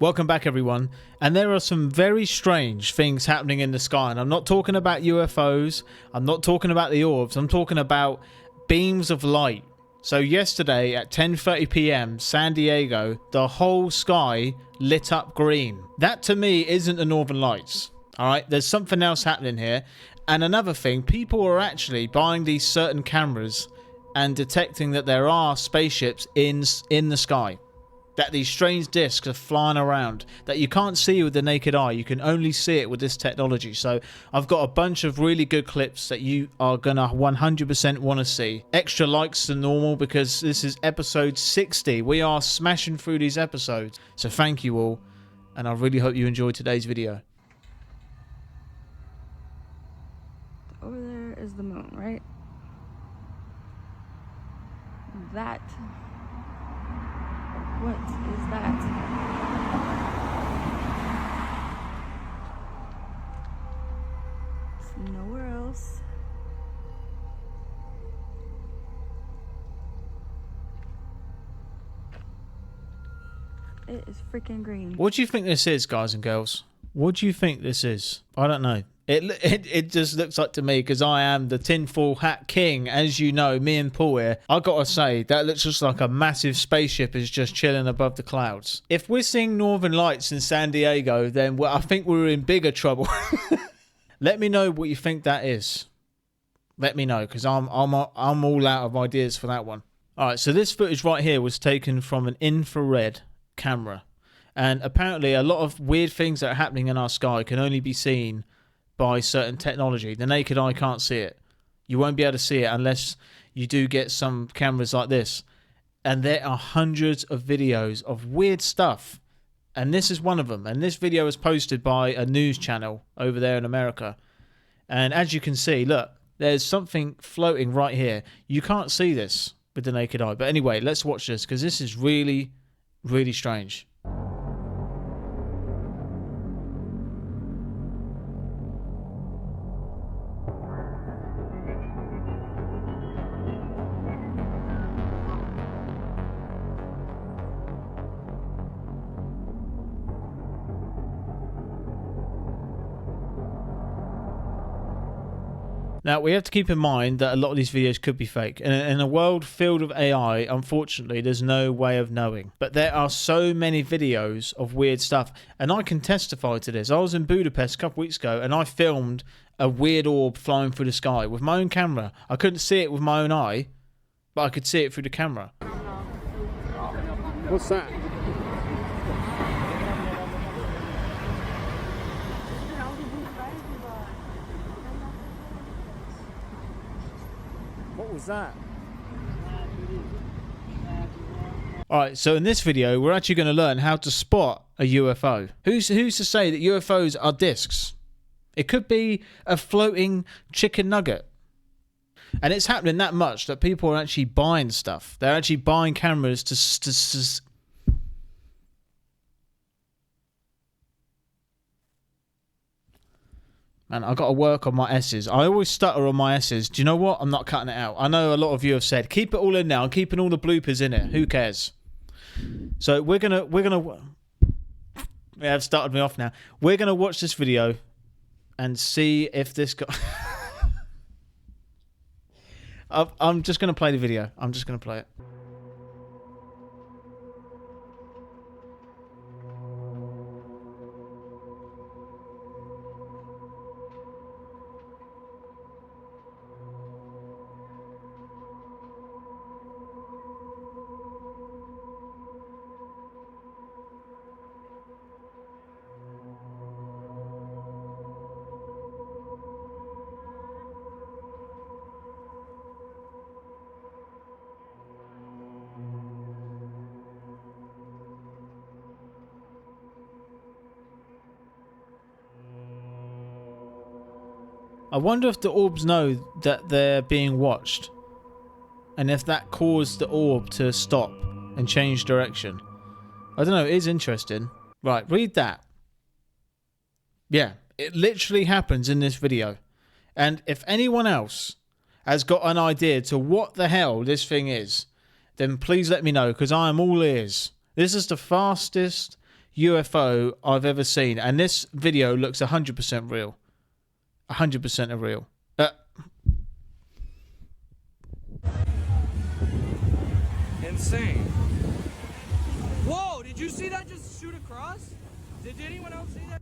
Welcome back, everyone. And there are some very strange things happening in the sky. And I'm not talking about UFOs. I'm not talking about the orbs. I'm talking about beams of light. So yesterday at 10:30 p.m. San Diego, the whole sky lit up green. That to me isn't the Northern Lights. All right, there's something else happening here. And another thing, people are actually buying these certain cameras and detecting that there are spaceships in the sky. That these strange discs are flying around that you can't see with the naked eye. You can only see it with this technology. So I've got a bunch of really good clips that you are gonna 100% want to see. Extra likes than normal because this is episode 60. We are smashing through these episodes. So thank you all, and I really hope you enjoyed today's video. Over there is the moon, right? That. What is that? It's nowhere else. It is freaking green. What do you think this is, guys and girls? What do you think this is? I don't know. It just looks like to me, because I am the tinfoil hat king, as you know, me and Paul here. I gotta say, that looks just like a massive spaceship is just chilling above the clouds. If we're seeing Northern Lights in San Diego, then I think we're in bigger trouble. Let me know what you think that is. Let me know, because I'm all out of ideas for that one. All right, so this footage right here was taken from an infrared camera, and apparently a lot of weird things that are happening in our sky can only be seen by certain technology. The naked eye can't see it. You won't be able to see it unless you do get some cameras like this. And there are hundreds of videos of weird stuff, and this is one of them. And this video is posted by a news channel over there in America. And as you can see, look, there's something floating right here. You can't see this with the naked eye. But anyway, let's watch this, because this is really, really strange. Now, we have to keep in mind that a lot of these videos could be fake. And in a world filled with AI, unfortunately, there's no way of knowing. But there are so many videos of weird stuff. And I can testify to this. I was in Budapest a couple weeks ago, and I filmed a weird orb flying through the sky with my own camera. I couldn't see it with my own eye, but I could see it through the camera. What's that? What was that? Alright, so in this video, we're actually going to learn how to spot a UFO. Who's to say that UFOs are discs? It could be a floating chicken nugget. And it's happening that much that people are actually buying stuff. They're actually buying cameras to Man, I've got to work on my S's. I always stutter on my S's. Do you know what? I'm not cutting it out. I know a lot of you have said, keep it all in now. I'm keeping all the bloopers in it. Who cares? So we're gonna yeah, I've started me off now. We're gonna watch this video and see if this guy I'm just gonna play the video. I'm just gonna play it. I wonder if the orbs know that they're being watched, and if that caused the orb to stop and change direction. I don't know, it is interesting. Right, read that. Yeah, it literally happens in this video. And if anyone else has got an idea to what the hell this thing is, then please let me know, because I am all ears. This is the fastest UFO I've ever seen. And this video looks 100% real. 100% real. Insane. Whoa, did you see that just shoot across? Did anyone else see that?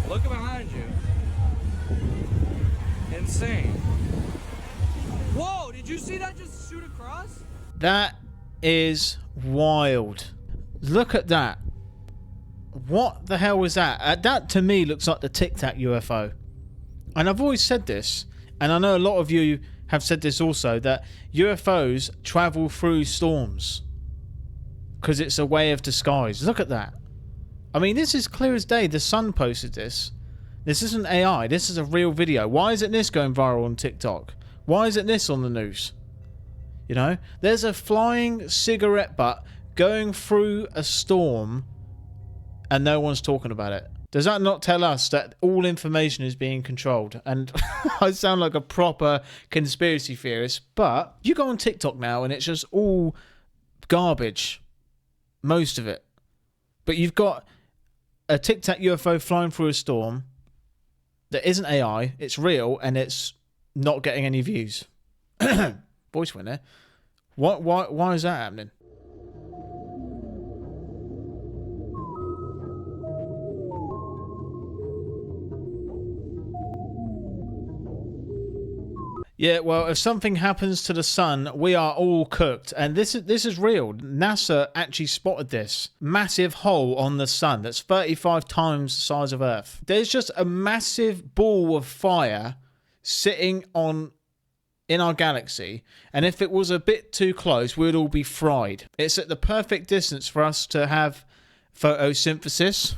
Look behind you. Insane. Whoa, did you see that just shoot across? That is wild. Look at that. What the hell was that? That to me looks like the Tic Tac UFO. And I've always said this, and I know a lot of you have said this also, that UFOs travel through storms because it's a way of disguise. Look at that. I mean, this is clear as day. The Sun posted this. This isn't AI. This is a real video. Why isn't this going viral on TikTok? Why isn't this on the news? You know, there's a flying cigarette butt going through a storm and no one's talking about it. Does that not tell us that all information is being controlled? And I sound like a proper conspiracy theorist, but you go on TikTok now and it's just all garbage. Most of it. But you've got a Tic Tac UFO flying through a storm that isn't AI, it's real, and it's not getting any views. Voice winner. Why is that happening? Yeah, well, if something happens to the sun, we are all cooked. And this is real. NASA actually spotted this massive hole on the sun that's 35 times the size of Earth. There's just a massive ball of fire sitting in our galaxy. And if it was a bit too close, we'd all be fried. It's at the perfect distance for us to have photosynthesis.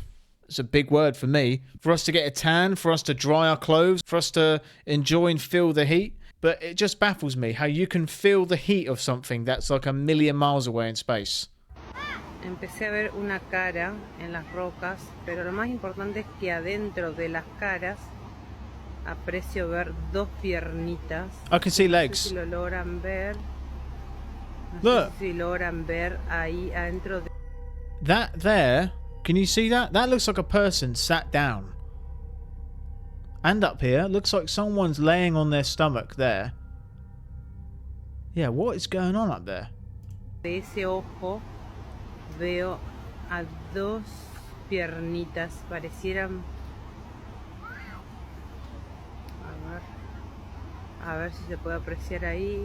It's a big word for me. For us to get a tan, for us to dry our clothes, for us to enjoy and feel the heat. But it just baffles me how you can feel the heat of something that's like 1,000,000 miles away in space. Empecé a ver una cara en las rocas, pero lo más importante es que adentro de las caras aprecio ver dos piernitas. I can see legs. No sé si lo logran ver. Look. Sé si logran ver ahí adentro de... That there, can you see that? That looks like a person sat down. And up here, looks like someone's laying on their stomach there. Yeah, what is going on up there? De ese ojo veo a dos piernitas, parecieran... A ver si se puede apreciar ahí.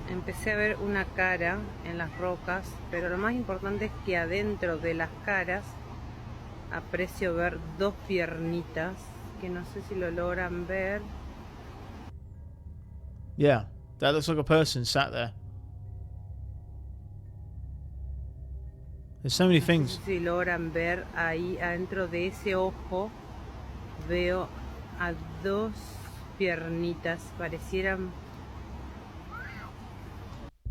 Empecé a ver una cara en las rocas, pero lo más importante es que adentro de las caras aprecio ver dos piernitas, que no sé si lo logran ver. Yeah, that looks like a person sat there. There's so many things. No sé si logran ver ahí adentro de ese ojo veo a dos piernitas, parecieran...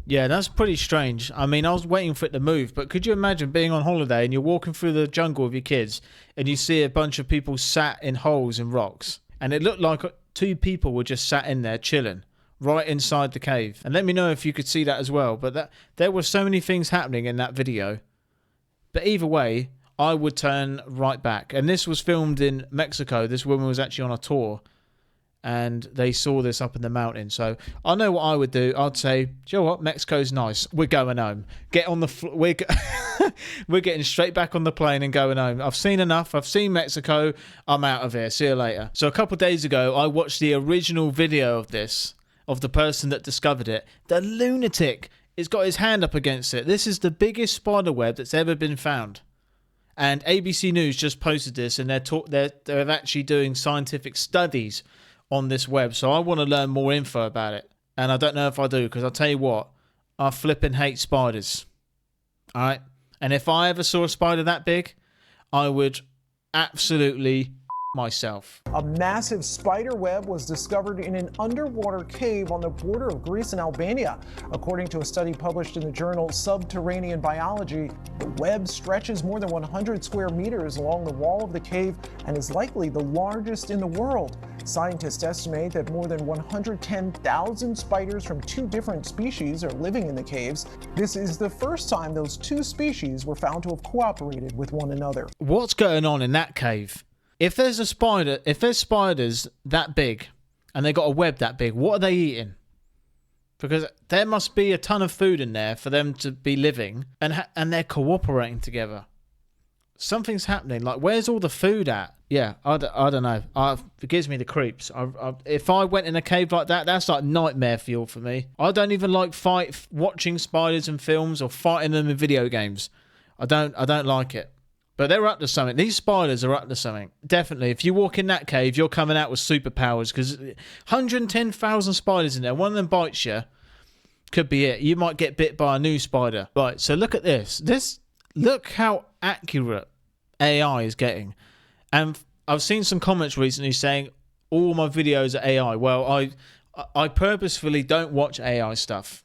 Yeah, that's pretty strange. I mean, I was waiting for it to move, but could you imagine being on holiday and you're walking through the jungle with your kids and you see a bunch of people sat in holes in rocks and it looked like two people were just sat in there chilling right inside the cave. And let me know if you could see that as well. But there were so many things happening in that video. But either way, I would turn right back. And this was filmed in Mexico. This woman was actually on a tour. And they saw this up in the mountain. So I know what I would do. I'd say, do you know what? Mexico's nice. We're going home. Get on the... We're getting straight back on the plane and going home. I've seen enough. I've seen Mexico. I'm out of here. See you later. So a couple of days ago, I watched the original video of this, of the person that discovered it. The lunatic has got his hand up against it. This is the biggest spider web that's ever been found. And ABC News just posted this, and they're actually doing scientific studies on this web, so I want to learn more info about it, and I don't know if I do, because I'll tell you what, I flipping hate spiders. Alright, and if I ever saw a spider that big, I would absolutely myself. A massive spider web was discovered in an underwater cave on the border of Greece and Albania. According to a study published in the journal Subterranean Biology, the web stretches more than 100 square meters along the wall of the cave and is likely the largest in the world. Scientists estimate that more than 110,000 spiders from 2 different species are living in the caves. This is the first time those 2 species were found to have cooperated with one another. What's going on in that cave? If there's a spider, if there's spiders that big and they got a web that big, what are they eating? Because there must be a ton of food in there for them to be living, and they're cooperating together. Something's happening. Like, where's all the food at? Yeah, I don't know. It gives me the creeps. If I went in a cave like that, that's like nightmare fuel for me. I don't even like watching spiders in films or fighting them in video games. I don't like it. But they're up to something. These spiders are up to something. Definitely. If you walk in that cave, you're coming out with superpowers, because 110,000 spiders in there. One of them bites you. Could be it. You might get bit by a new spider. Right, so look at this. Look how accurate AI is getting. And I've seen some comments recently saying all my videos are AI. Well, I purposefully don't watch AI stuff.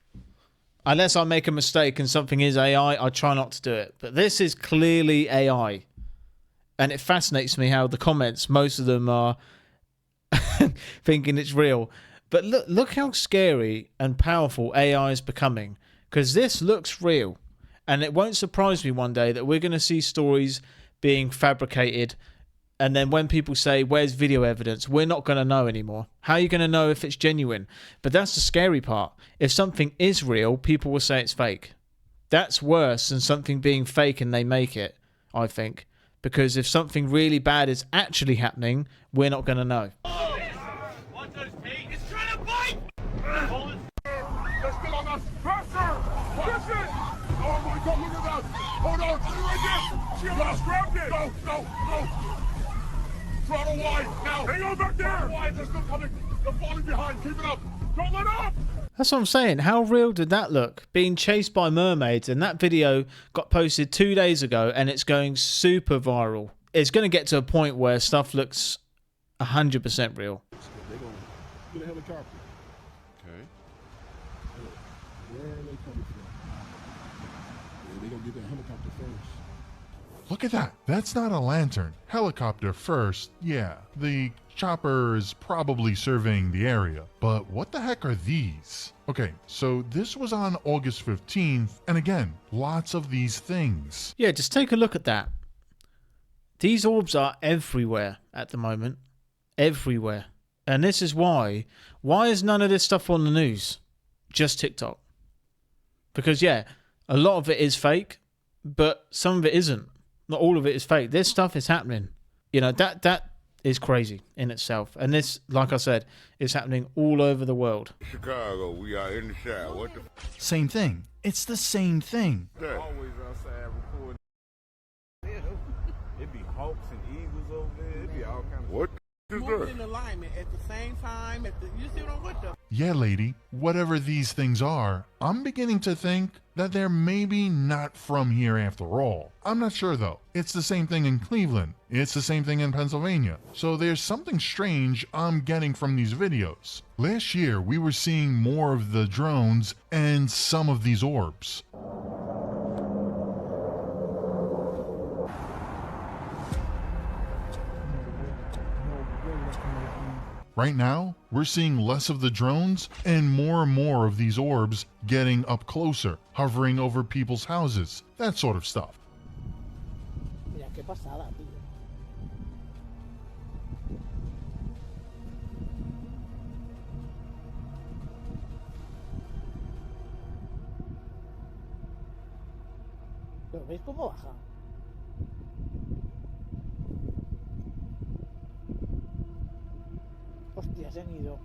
Unless I make a mistake and something is AI, I try not to do it. But this is clearly AI. And it fascinates me how the comments, most of them are thinking it's real. But look how scary and powerful AI is becoming. Because this looks real. And it won't surprise me one day that we're going to see stories being fabricated. And then when people say, where's video evidence? We're not going to know anymore. How are you going to know if it's genuine? But that's the scary part. If something is real, people will say it's fake. That's worse than something being fake and they make it, I think. Because if something really bad is actually happening, we're not going to know. Watch us, Pete. It's trying to bite! Hold it. They're still on us. Pressure! Push it! Oh my God, look at that! Hold on, right there! She almost grabbed it! Go! Throttle wide, now! Hang on back there! Throttle wide, they're still coming! They're falling behind, keep it up! Don't let up! That's what I'm saying. How real did that look? Being chased by mermaids, and that video got posted 2 days ago, and it's going super viral. It's going to get to a point where stuff looks 100% real. They're going to get a helicopter. Okay. Where are they coming from? Yeah, they're going to get that helicopter first. Look at that. That's not a lantern. Helicopter first. Yeah, the chopper is probably surveying the area. But what the heck are these? Okay, so this was on August 15th. And again, lots of these things. Yeah, just take a look at that. These orbs are everywhere at the moment. Everywhere. And this is why. Why is none of this stuff on the news? Just TikTok. Because, yeah, a lot of it is fake, but some of it isn't. Not all of it is fake. This stuff is happening. You know, that is crazy in itself. And this, like I said, is happening all over the world. Chicago, we are in the shower. What the Same thing. It's the same thing. f***? Always outside recording. It be hawks and eagles over there. It be all kinds of What the f*** is moving that? in alignment at the same time. You see what the? Yeah, lady, whatever these things are, I'm beginning to think that they're maybe not from here after all. I'm not sure though. It's the same thing in Cleveland. It's the same thing in Pennsylvania. So there's something strange I'm getting from these videos. Last year, we were seeing more of the drones and some of these orbs. Right now, we're seeing less of the drones and more of these orbs getting up closer, hovering over people's houses, that sort of stuff. Mira qué pasada, tío. ¿Pero veis cómo baja? Hostia, se han ido.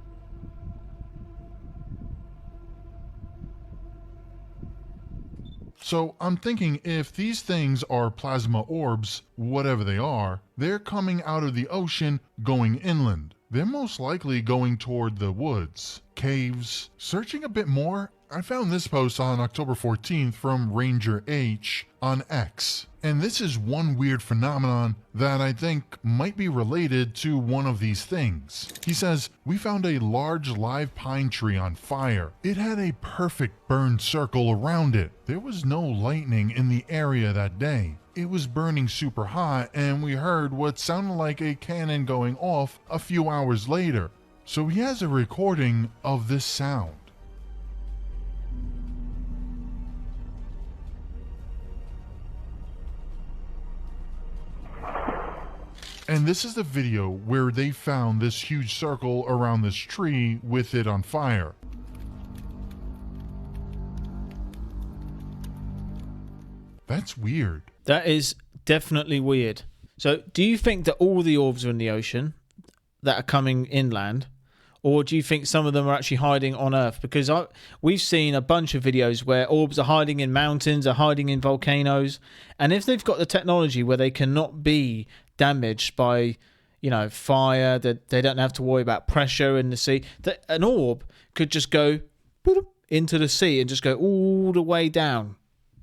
So I'm thinking if these things are plasma orbs, whatever they are, they're coming out of the ocean going inland. they're most likely going toward the woods, caves. Searching a bit more, I found this post on October 14th from Ranger H on X. And this is one weird phenomenon that I think might be related to one of these things. He says, "We found a large live pine tree on fire. It had a perfect burned circle around it. There was no lightning in the area that day. It was burning super hot, and we heard what sounded like a cannon going off a few hours later." So he has a recording of this sound. And this is the video where they found this huge circle around this tree with it on fire. That's weird. That is definitely weird. So, do you think that all the orbs are in the ocean that are coming inland? Or do you think some of them are actually hiding on Earth? Because we've seen a bunch of videos where orbs are hiding in mountains, are hiding in volcanoes. And if they've got the technology where they cannot be damaged by, fire, that they don't have to worry about pressure in the sea, that an orb could just go into the sea and just go all the way down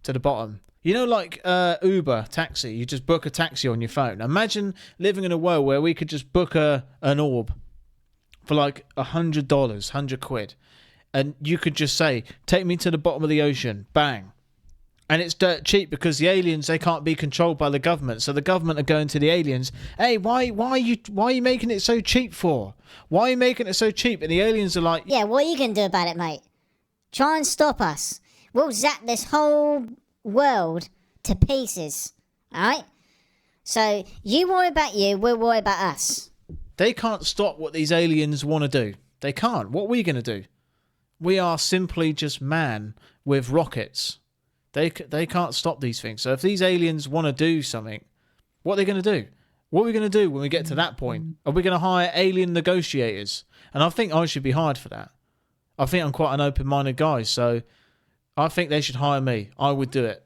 to the bottom. Like Uber, taxi, you just book a taxi on your phone. Imagine living in a world where we could just book an orb for like $100, £100, and you could just say, "Take me to the bottom of the ocean," bang. And it's dirt cheap because the aliens, they can't be controlled by the government. So the government are going to the aliens, "Hey, why are you making it so cheap for? Why are you making it so cheap?" And the aliens are like, "Yeah, what are you going to do about it, mate? Try and stop us. We'll zap this whole world to pieces. Alright? So you worry about you, we'll worry about us." They can't stop what these aliens want to do. They can't. What are we going to do? We are simply just man with rockets. They can't stop these things. So if these aliens want to do something, what are they going to do? What are we going to do when we get to that point? Are we going to hire alien negotiators? And I think I should be hired for that. I think I'm quite an open-minded guy, so I think they should hire me. I would do it.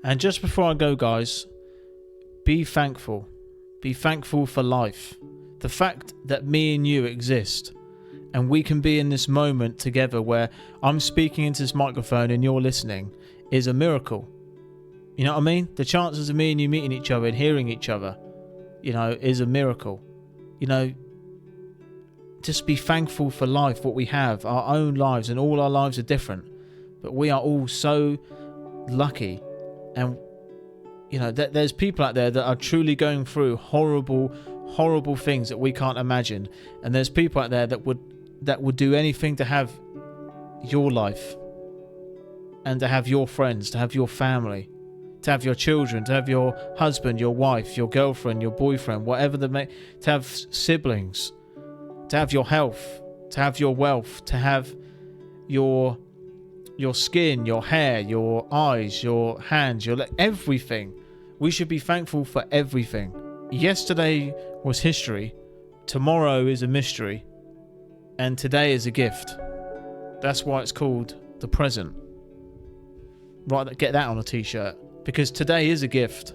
And just before I go, guys, be thankful. Be thankful for life. The fact that me and you exist and we can be in this moment together where I'm speaking into this microphone and you're listening is a miracle. You know what I mean? The chances of me and you meeting each other and hearing each other, is a miracle. Just be thankful for life, what we have, our own lives, and all our lives are different. But we are all so lucky. And, there's people out there that are truly going through horrible things that we can't imagine. And there's people out there that would do anything to have your life and to have your friends, to have your family, to have your children, to have your husband, your wife, your girlfriend, your boyfriend, whatever to have siblings, to have your health, to have your wealth, to have your skin, your hair, your eyes, your hands, everything. We should be thankful for everything. Yesterday was history, tomorrow is a mystery, and today is a gift. That's why it's called the present. Right, get that on a t-shirt. Because today is a gift,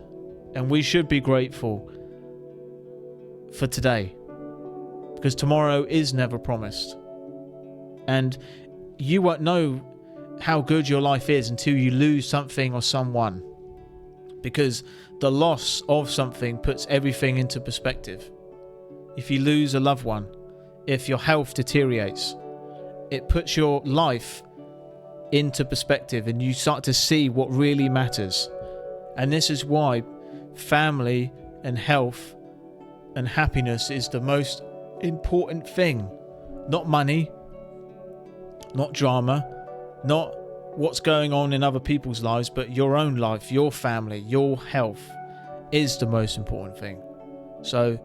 and we should be grateful for today. Because tomorrow is never promised. And you won't know how good your life is until you lose something or someone. Because the loss of something puts everything into perspective. If you lose a loved one, if your health deteriorates, it puts your life into perspective and you start to see what really matters. And this is why family and health and happiness is the most important thing. Not money, not drama, not what's going on in other people's lives, but your own life, your family, your health is the most important thing. So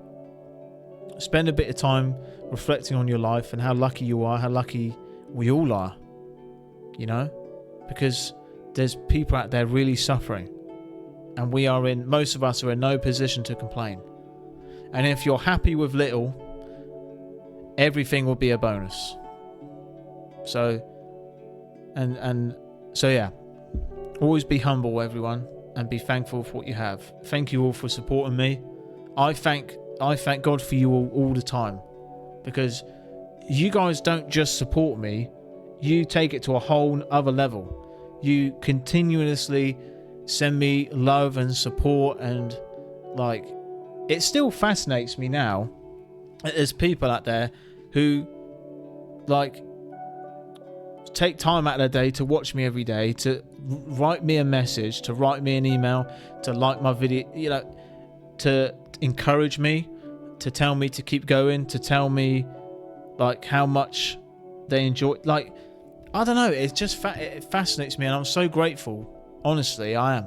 spend a bit of time reflecting on your life and how lucky you are, how lucky we all are, because there's people out there really suffering, and most of us are in no position to complain. And if you're happy with little, everything will be a bonus. So yeah, always be humble, everyone, and be thankful for what you have. Thank you all for supporting me. I thank God for you all the time. because you guys don't just support me, you take it to a whole other level. You continuously send me love and support, and like, it still fascinates me now that there's people out there who like take time out of their day to watch me every day, to write me a message, to write me an email, to like my video, you know, to encourage me, to tell me to keep going, to tell me like how much they enjoy. Like, I don't know, it's just it fascinates me, and I'm so grateful. Honestly, I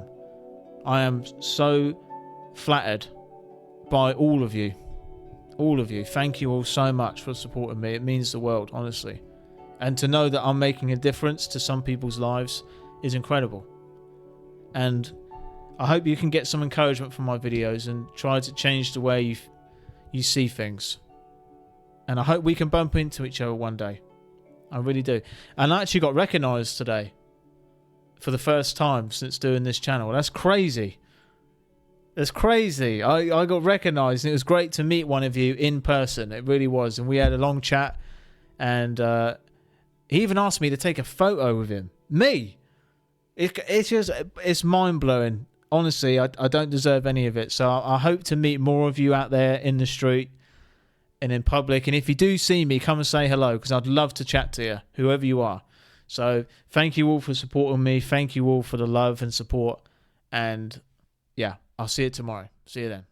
am so flattered by all of you. Thank you all so much for supporting me. It means the world, honestly. And to know that I'm making a difference to some people's lives is incredible. And I hope you can get some encouragement from my videos and try to change the way you see things. And I hope we can bump into each other one day. I really do. And I actually got recognised today for the first time since doing this channel. That's crazy. That's crazy. I got recognised, and it was great to meet one of you in person. It really was. And we had a long chat, and he even asked me to take a photo with him. Me! It's mind-blowing. Honestly, I don't deserve any of it. So I hope to meet more of you out there in the street and in public. And if you do see me, come and say hello, because I'd love to chat to you, whoever you are. So thank you all for supporting me. Thank you all for the love and support. And yeah, I'll see you tomorrow. See you then.